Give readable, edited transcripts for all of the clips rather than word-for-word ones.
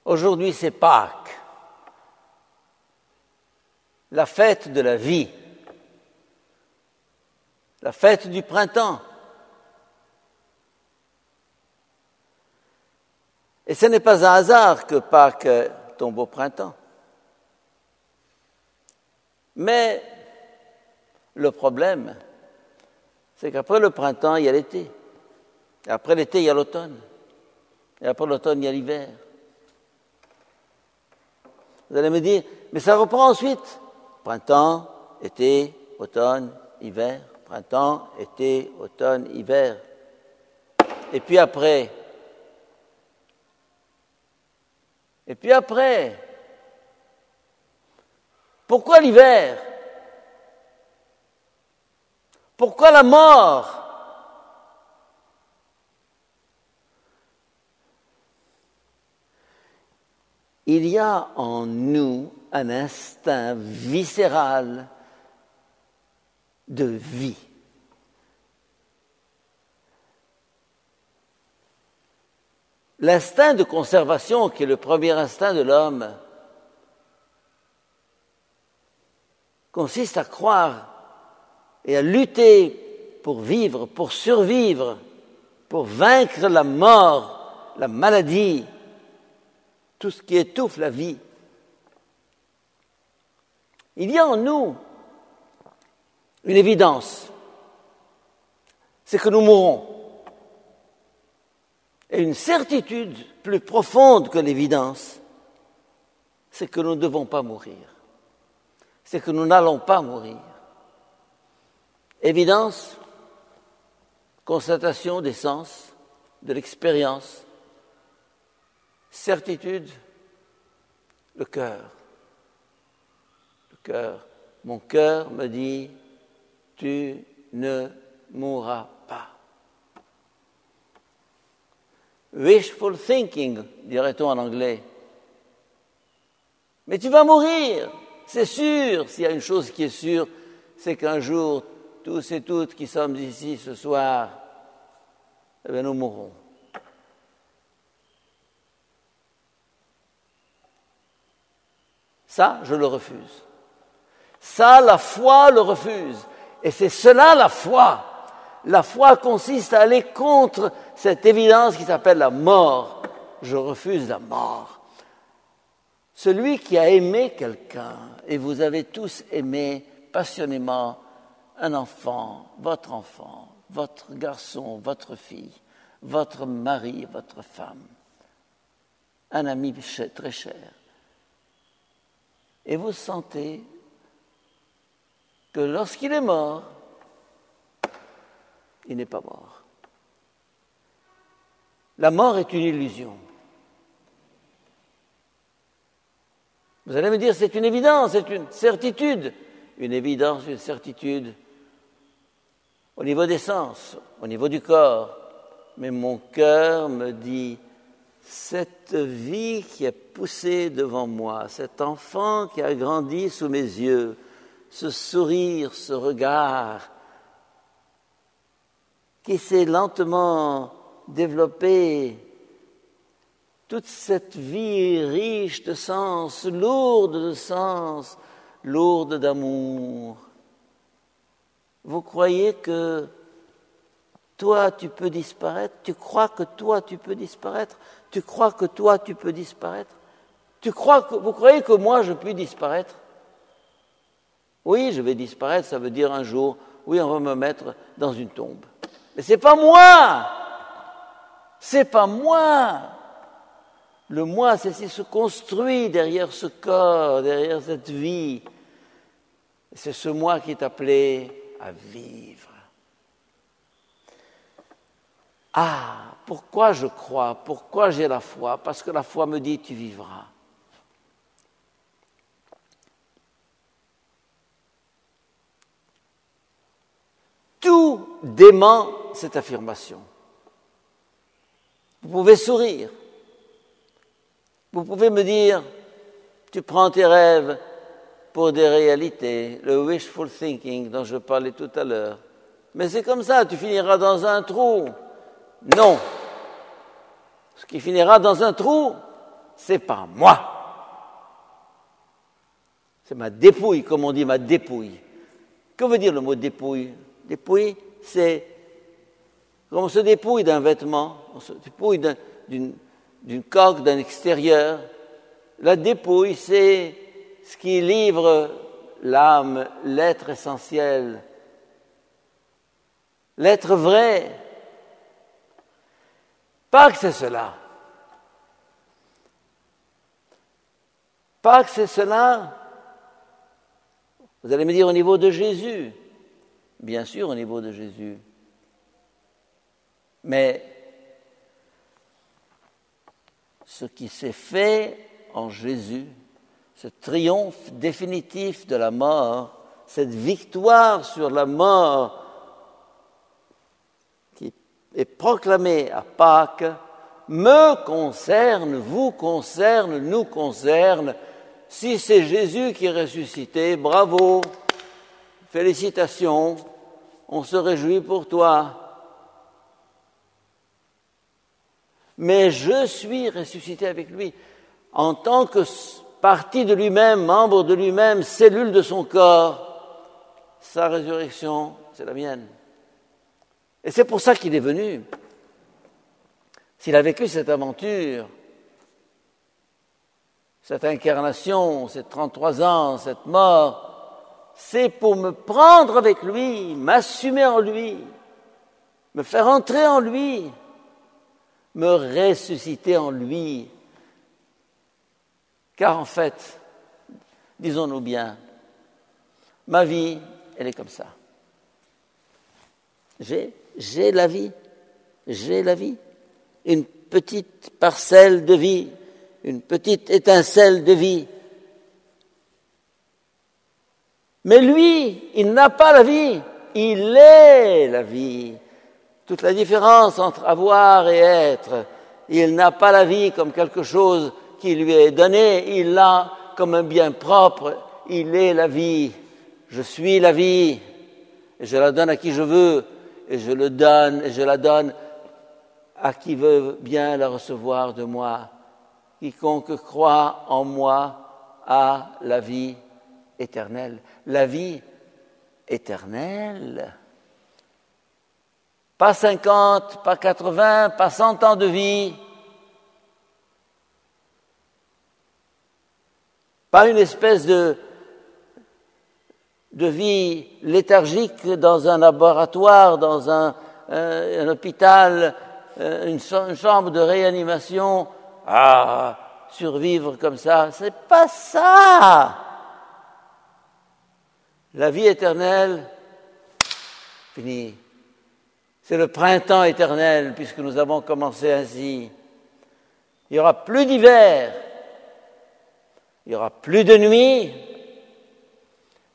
Aujourd'hui, c'est Pâques, la fête de la vie, la fête du printemps. Et ce n'est pas un hasard que Pâques tombe au printemps. Mais le problème, c'est qu'après le printemps, il y a l'été. Et après l'été, il y a l'automne. Et après l'automne, il y a l'hiver. Vous allez me dire, mais ça reprend ensuite. Printemps, été, automne, hiver. Printemps, été, automne, hiver. Et puis après. Pourquoi l'hiver? Pourquoi la mort? Il y a en nous un instinct viscéral de vie. L'instinct de conservation, qui est le premier instinct de l'homme, consiste à croire et à lutter pour vivre, pour survivre, pour vaincre la mort, la maladie, tout ce qui étouffe la vie. Il y a en nous une évidence, c'est que nous mourrons. Et une certitude plus profonde que l'évidence, c'est que nous ne devons pas mourir. C'est que nous n'allons pas mourir. Évidence, constatation des sens, de l'expérience. Certitude, le cœur. Le cœur. Mon cœur me dit, tu ne mourras pas. Wishful thinking, dirait-on en anglais. Mais tu vas mourir, c'est sûr. S'il y a une chose qui est sûre, c'est qu'un jour, tous et toutes qui sommes ici ce soir, eh bien, nous mourrons. Ça, je le refuse. Ça, la foi le refuse. Et c'est cela la foi. La foi consiste à aller contre cette évidence qui s'appelle la mort. Je refuse la mort. Celui qui a aimé quelqu'un, et vous avez tous aimé passionnément un enfant, votre garçon, votre fille, votre mari, votre femme, un ami très cher, et vous sentez que lorsqu'il est mort, il n'est pas mort. La mort est une illusion. Vous allez me dire, c'est une évidence, c'est une certitude. Une évidence, une certitude au niveau des sens, au niveau du corps. Mais mon cœur me dit, cette vie qui est poussée devant moi, cet enfant qui a grandi sous mes yeux, ce sourire, ce regard, qui s'est lentement développé, toute cette vie riche de sens, lourde de sens, lourde d'amour. Vous croyez que toi, tu peux disparaître? Tu crois que toi, tu peux disparaître? Tu crois que toi, tu peux disparaître? Vous croyez que moi, je puis disparaître? Oui, je vais disparaître, ça veut dire un jour, oui, on va me mettre dans une tombe. Mais c'est pas moi! C'est pas moi! Le moi, c'est ce qui se construit derrière ce corps, derrière cette vie. C'est ce moi qui est appelé à vivre. Ah, pourquoi je crois? Pourquoi j'ai la foi? Parce que la foi me dit tu vivras. Tout dément cette affirmation. Vous pouvez sourire. Vous pouvez me dire, tu prends tes rêves pour des réalités, le wishful thinking dont je parlais tout à l'heure. Mais c'est comme ça, tu finiras dans un trou. Non. Ce qui finira dans un trou, c'est pas moi. C'est ma dépouille, comme on dit, ma dépouille. Que veut dire le mot dépouille? Dépouille, c'est comme on se dépouille d'un vêtement, on se dépouille d'une coque, d'un extérieur. La dépouille, c'est ce qui livre l'âme, l'être essentiel, l'être vrai. Pas que c'est cela. Pas que c'est cela. Vous allez me dire au niveau de Jésus. Bien sûr, au niveau de Jésus. Mais ce qui s'est fait en Jésus, ce triomphe définitif de la mort, cette victoire sur la mort qui est proclamée à Pâques, me concerne, vous concerne, nous concerne. Si c'est Jésus qui est ressuscité, bravo, félicitations, on se réjouit pour toi. Mais je suis ressuscité avec lui en tant que partie de lui-même, membre de lui-même, cellule de son corps. Sa résurrection, c'est la mienne. Et c'est pour ça qu'il est venu. S'il a vécu cette aventure, cette incarnation, ces 33 ans, cette mort, c'est pour me prendre avec lui, m'assumer en lui, me faire entrer en lui, me ressusciter en lui. Car en fait, disons-nous bien, ma vie, elle est comme ça. J'ai la vie, une petite parcelle de vie, une petite étincelle de vie. Mais lui, il n'a pas la vie, il est la vie. Toute la différence entre avoir et être. Il n'a pas la vie comme quelque chose qui lui est donné, il l'a comme un bien propre. Il est la vie. Je suis la vie. Et je la donne à qui je veux. Et je le donne, et je la donne à qui veut bien la recevoir de moi. Quiconque croit en moi a la vie éternelle. La vie éternelle. Pas 50, pas 80, pas 100 ans de vie. Pas une espèce de vie léthargique dans un laboratoire, dans un hôpital, une chambre de réanimation. Ah, survivre comme ça, c'est pas ça. La vie éternelle, fini. C'est le printemps éternel, puisque nous avons commencé ainsi. Il n'y aura plus d'hiver, il n'y aura plus de nuit,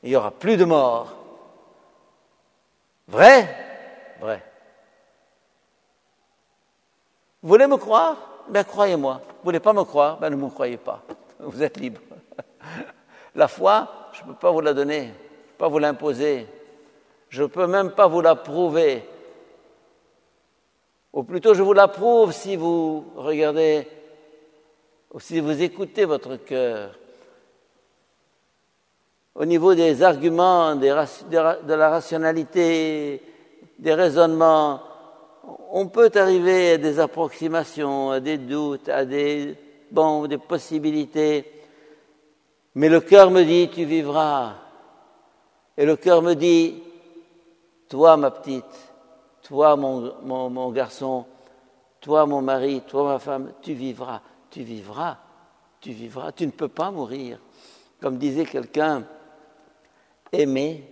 il n'y aura plus de mort. Vrai? Vrai. Vous voulez me croire? Ben croyez-moi. Vous voulez pas me croire? Ben ne me croyez pas. Vous êtes libre. La foi, je ne peux pas vous la donner, je ne peux pas vous l'imposer. Je ne peux même pas vous la prouver. Ou plutôt, je vous l'approuve si vous regardez, ou si vous écoutez votre cœur. Au niveau des arguments, de la rationalité, des raisonnements, on peut arriver à des approximations, à des doutes, à des possibilités. Mais le cœur me dit, tu vivras. Et le cœur me dit, toi, ma petite, toi, mon garçon, toi, mon mari, toi, ma femme, tu vivras, tu vivras, tu vivras. Tu ne peux pas mourir. Comme disait quelqu'un, aimer,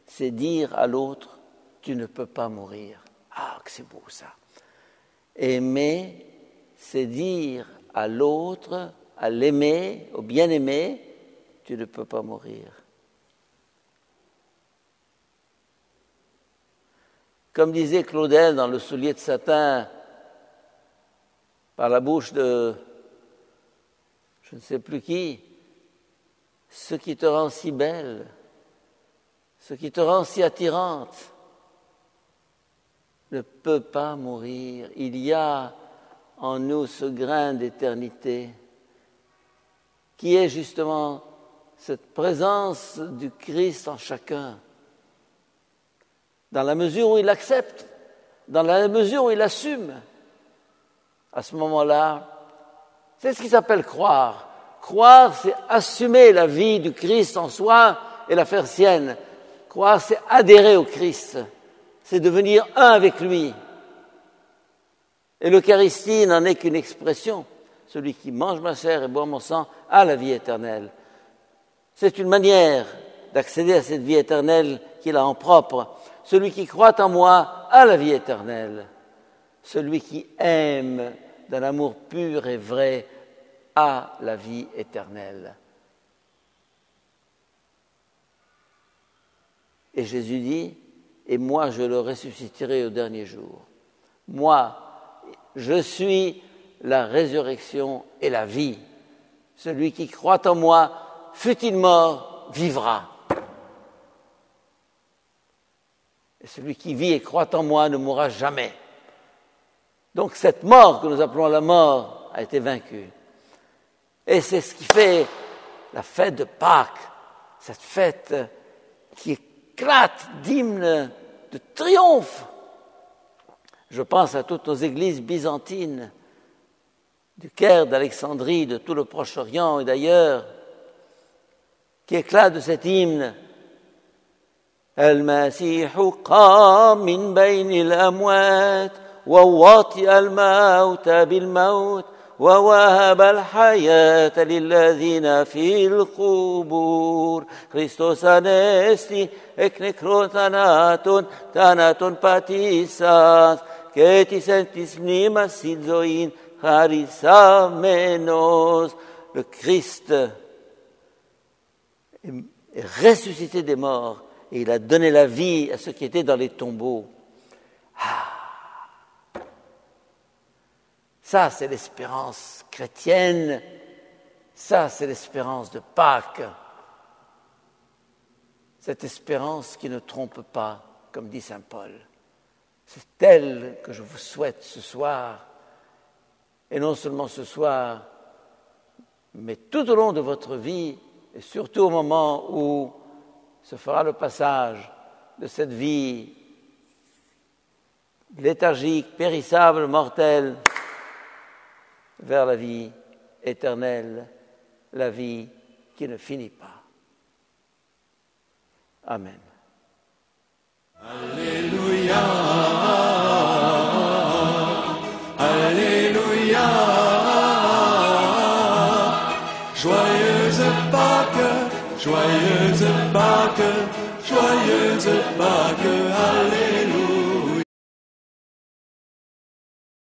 c'est dire à l'autre, tu ne peux pas mourir. Ah, que c'est beau ça. Aimer, c'est dire à l'autre, à l'aimer, au bien-aimé, tu ne peux pas mourir. Comme disait Claudel dans Le soulier de satin, par la bouche de je ne sais plus qui, ce qui te rend si belle, ce qui te rend si attirante, ne peut pas mourir. Il y a en nous ce grain d'éternité qui est justement cette présence du Christ en chacun. Dans la mesure où il accepte, dans la mesure où il assume, à ce moment-là, c'est ce qui s'appelle croire. Croire, c'est assumer la vie du Christ en soi et la faire sienne. Croire, c'est adhérer au Christ. C'est devenir un avec lui. Et l'Eucharistie n'en est qu'une expression. Celui qui mange ma chair et boit mon sang a la vie éternelle. C'est une manière d'accéder à cette vie éternelle qu'il a en propre. Celui qui croit en moi a la vie éternelle. Celui qui aime d'un amour pur et vrai a la vie éternelle. Et Jésus dit, et moi je le ressusciterai au dernier jour. Moi, je suis la résurrection et la vie. Celui qui croit en moi, fût-il mort, vivra. Et celui qui vit et croit en moi ne mourra jamais. Donc cette mort que nous appelons la mort a été vaincue. Et c'est ce qui fait la fête de Pâques, cette fête qui éclate d'hymnes de triomphe. Je pense à toutes nos églises byzantines, du Caire, d'Alexandrie, de tout le Proche-Orient et d'ailleurs, qui éclatent de cet hymne. المسيح قام من بين الأموات ووطئ الموت بالموت ووهب الحياة للذين في القبور Christos anesti ek nekron thanaton patisas ketis entis mnimas silzoin charisamenos. Le Christ est ressuscité des morts et il a donné la vie à ceux qui étaient dans les tombeaux. Ça, c'est l'espérance chrétienne. Ça, c'est l'espérance de Pâques. Cette espérance qui ne trompe pas, comme dit saint Paul. C'est elle que je vous souhaite ce soir. Et non seulement ce soir, mais tout au long de votre vie, et surtout au moment où se fera le passage de cette vie léthargique, périssable, mortelle, vers la vie éternelle, la vie qui ne finit pas. Amen. Alléluia, Alléluia, joyeuse Pâques, joyeuse Pâques, joyeuse Pâques.